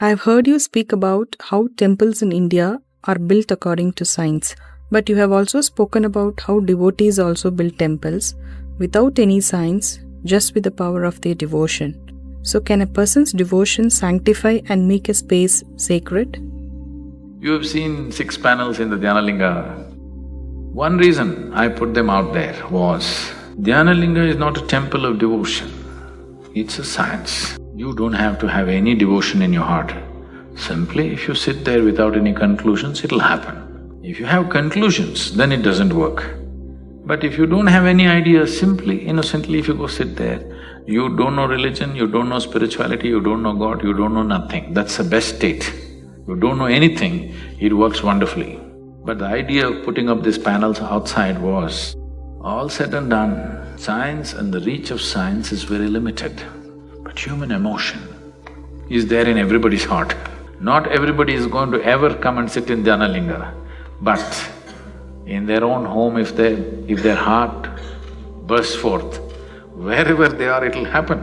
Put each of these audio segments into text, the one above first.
I've heard you speak about how temples in India are built according to science, but you have also spoken about how devotees also build temples without any science, just with the power of their devotion. So, can a person's devotion sanctify and make a space sacred? You have seen 6 panels in the Dhyanalinga. One reason I put them out there was, Dhyanalinga is not a temple of devotion, it's a science. You don't have to have any devotion in your heart. Simply, if you sit there without any conclusions, it'll happen. If you have conclusions, then it doesn't work. But if you don't have any ideas, simply, innocently, if you go sit there, you don't know religion, you don't know spirituality, you don't know God, you don't know nothing. That's the best state. You don't know anything, it works wonderfully. But the idea of putting up these panels outside was, all said and done, science and the reach of science is very limited. But human emotion is there in everybody's heart. Not everybody is going to ever come and sit in Dhyanalinga, but in their own home, if their heart bursts forth, wherever they are, it'll happen.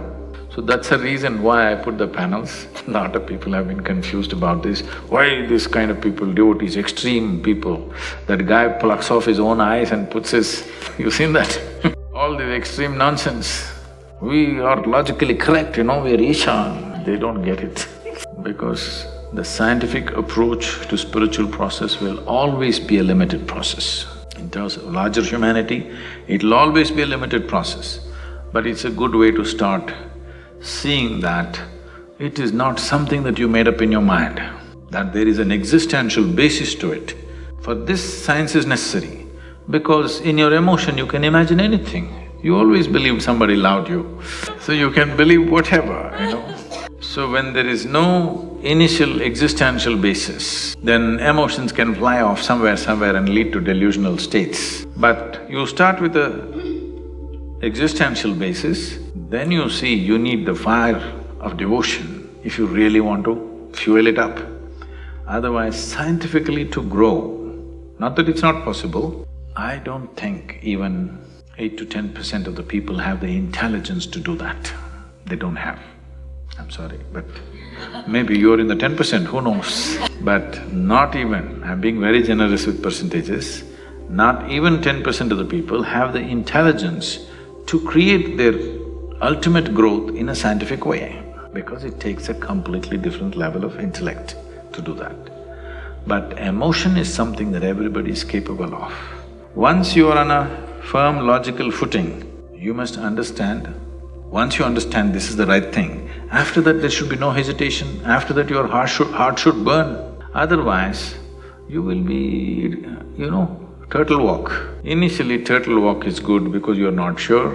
So that's the reason why I put the panels. A lot of people have been confused about this. Why this kind of people, devotees, extreme people? That guy plucks off his own eyes and puts his… You've seen that? All this extreme nonsense. We are logically correct, we are Isha. They don't get it. Because the scientific approach to spiritual process will always be a limited process. In terms of larger humanity, it'll always be a limited process. But it's a good way to start seeing that it is not something that you made up in your mind, that there is an existential basis to it. For this, science is necessary, because in your emotion you can imagine anything. You always believed somebody loved you, so you can believe whatever. So when there is no initial existential basis, then emotions can fly off somewhere and lead to delusional states. But you start with a existential basis, then you see you need the fire of devotion if you really want to fuel it up. Otherwise, scientifically to grow, not that it's not possible, I don't think even 8 to 10% of the people have the intelligence to do that. They don't have. I'm sorry, but maybe you're in the 10%, who knows? But not even, I'm being very generous with percentages, not even 10% of the people have the intelligence to create their ultimate growth in a scientific way, because it takes a completely different level of intellect to do that. But emotion is something that everybody is capable of. Once you are on a firm logical footing, you must understand, once you understand this is the right thing, after that there should be no hesitation, after that your heart should burn. Otherwise, you will be, turtle walk. Initially, turtle walk is good because you're not sure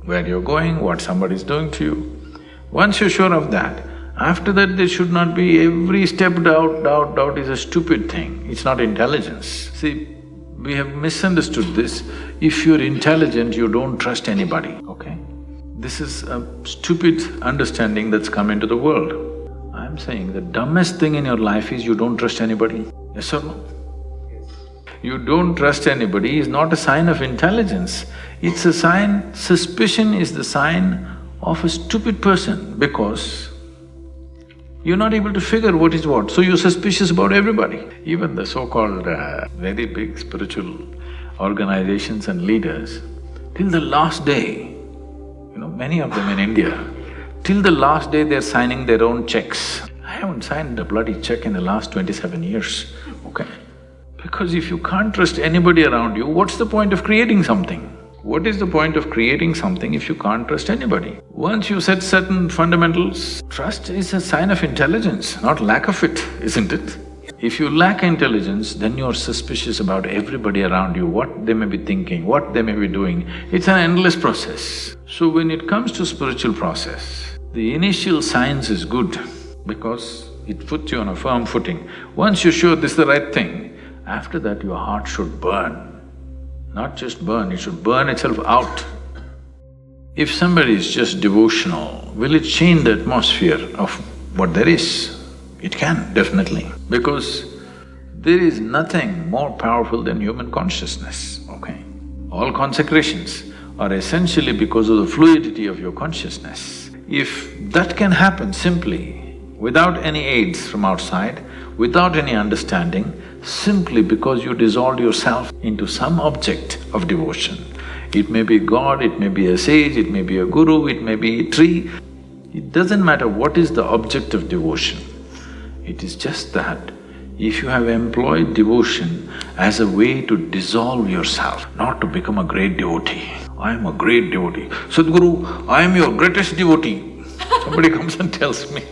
where you're going, what somebody's doing to you. Once you're sure of that, after that there should not be every step doubt is a stupid thing, it's not intelligence. See, we have misunderstood this. If you're intelligent, you don't trust anybody, okay? This is a stupid understanding that's come into the world. I'm saying the dumbest thing in your life is you don't trust anybody, yes or no? You don't trust anybody is not a sign of intelligence, it's a sign… Suspicion is the sign of a stupid person, because you're not able to figure what is what, so you're suspicious about everybody. Even the so-called very big spiritual organizations and leaders, till the last day, many of them in India, till the last day they're signing their own checks. I haven't signed a bloody check in the last 27 years, okay? Because if you can't trust anybody around you, what's the point of creating something? What is the point of creating something if you can't trust anybody? Once you set certain fundamentals, trust is a sign of intelligence, not lack of it, isn't it? If you lack intelligence, then you're suspicious about everybody around you, what they may be thinking, what they may be doing. It's an endless process. So when it comes to spiritual process, the initial science is good because it puts you on a firm footing. Once you're sure this is the right thing, after that your heart should burn. Not just burn, it should burn itself out. If somebody is just devotional, will it change the atmosphere of what there is? It can, definitely, because there is nothing more powerful than human consciousness, okay? All consecrations are essentially because of the fluidity of your consciousness. If that can happen simply, without any aids from outside, without any understanding, simply because you dissolved yourself into some object of devotion. It may be God, it may be a sage, it may be a guru, it may be a tree. It doesn't matter what is the object of devotion. It is just that if you have employed devotion as a way to dissolve yourself, not to become a great devotee. I am a great devotee. Sadhguru, I am your greatest devotee. Somebody comes and tells me,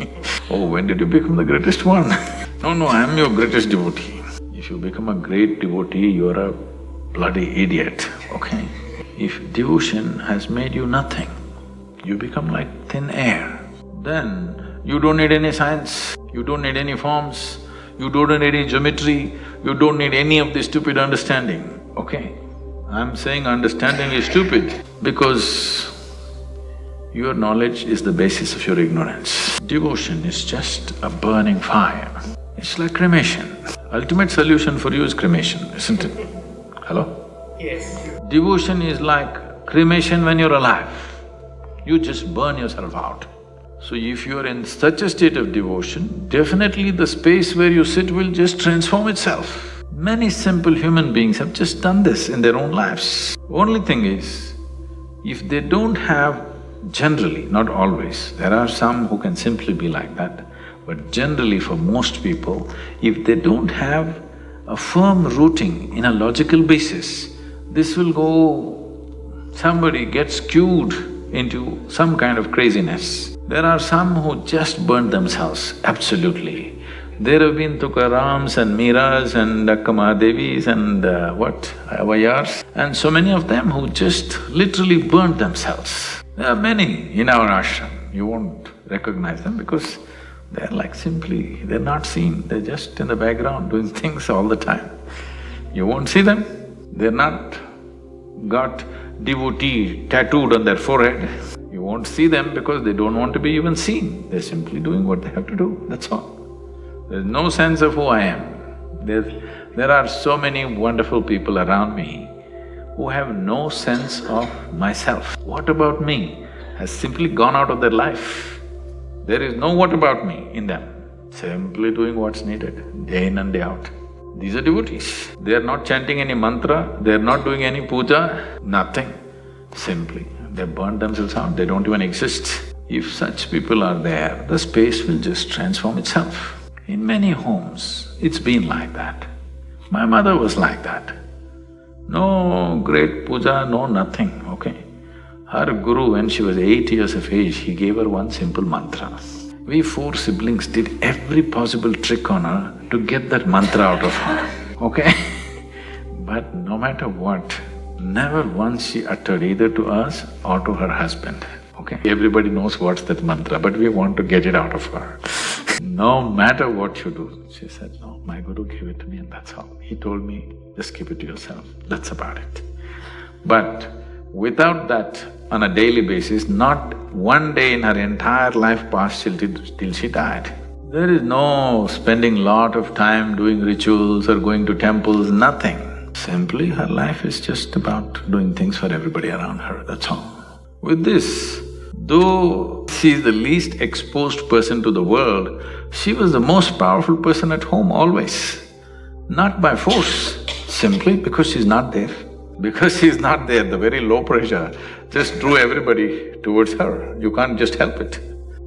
oh, when did you become the greatest one? No, I am your greatest devotee. If you become a great devotee, you are a bloody idiot, okay? If devotion has made you nothing, you become like thin air, then you don't need any science, you don't need any forms, you don't need any geometry, you don't need any of this stupid understanding, okay? I'm saying understanding is stupid because your knowledge is the basis of your ignorance. Devotion is just a burning fire. It's like cremation. Ultimate solution for you is cremation, isn't it? Hello? Yes. Devotion is like cremation when you're alive. You just burn yourself out. So if you are in such a state of devotion, definitely the space where you sit will just transform itself. Many simple human beings have just done this in their own lives. Only thing is, if they don't have, generally, not always, there are some who can simply be like that, but generally for most people, if they don't have a firm rooting in a logical basis, this will go… somebody gets cued into some kind of craziness. There are some who just burnt themselves, absolutely. There have been Tukarams and Meeras and Akkamadevis and Avayars, and so many of them who just literally burnt themselves. There are many in our ashram, you won't recognize them because they're like simply… they're not seen, they're just in the background doing things all the time. You won't see them, they're not got devotee tattooed on their forehead. You won't see them because they don't want to be even seen, they're simply doing what they have to do, that's all. There's no sense of who I am. There are so many wonderful people around me who have no sense of myself. What about me has simply gone out of their life. There is no what about me in them, simply doing what's needed, day in and day out. These are devotees. They are not chanting any mantra, they are not doing any puja, nothing. Simply, they burn themselves out, they don't even exist. If such people are there, the space will just transform itself. In many homes, it's been like that. My mother was like that. No great puja, no nothing, okay? Her guru, when she was 8 years of age, he gave her one simple mantra. We 4 siblings did every possible trick on her to get that mantra out of her, okay? But no matter what, never once she uttered either to us or to her husband, okay? Everybody knows what's that mantra, but we want to get it out of her. No matter what you do, she said, no, my guru gave it to me and that's all. He told me, just keep it to yourself, that's about it. But without that, on a daily basis, not one day in her entire life passed till she died. There is no spending lot of time doing rituals or going to temples, nothing. Simply her life is just about doing things for everybody around her, that's all. With this, though she is the least exposed person to the world, she was the most powerful person at home always. Not by force, simply because she's not there. Because she's not there, the very low pressure just drew everybody towards her, you can't just help it.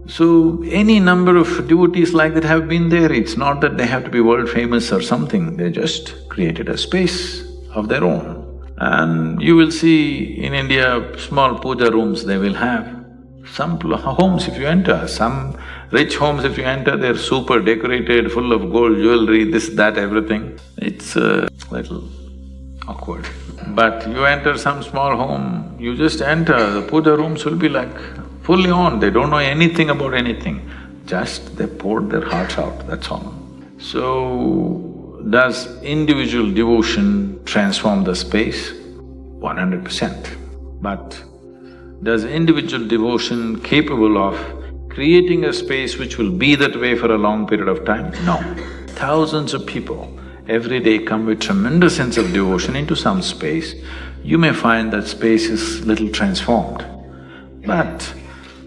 So, any number of devotees like that have been there, it's not that they have to be world famous or something, they just created a space of their own. And you will see in India, small puja rooms they will have. Some homes if you enter, some rich homes if you enter, they're super decorated, full of gold jewelry, this, that, everything. It's a little awkward. But you enter some small home, you just enter, the puja rooms will be like fully on, they don't know anything about anything. Just they poured their hearts out, that's all. So, does individual devotion transform the space? 100%. But does individual devotion capable of creating a space which will be that way for a long period of time? No. Thousands of people every day come with tremendous sense of devotion into some space, you may find that space is little transformed. But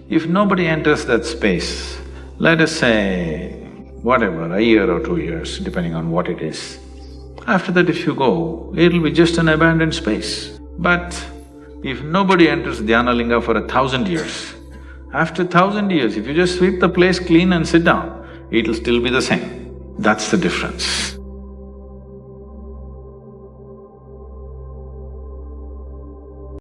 if nobody enters that space, Let us say, whatever, a year or 2 years, depending on what it is. After that if you go, it'll be just an abandoned space. But if nobody enters Dhyanalinga for 1,000 years, after 1,000 years, if you just sweep the place clean and sit down, it'll still be the same. That's the difference.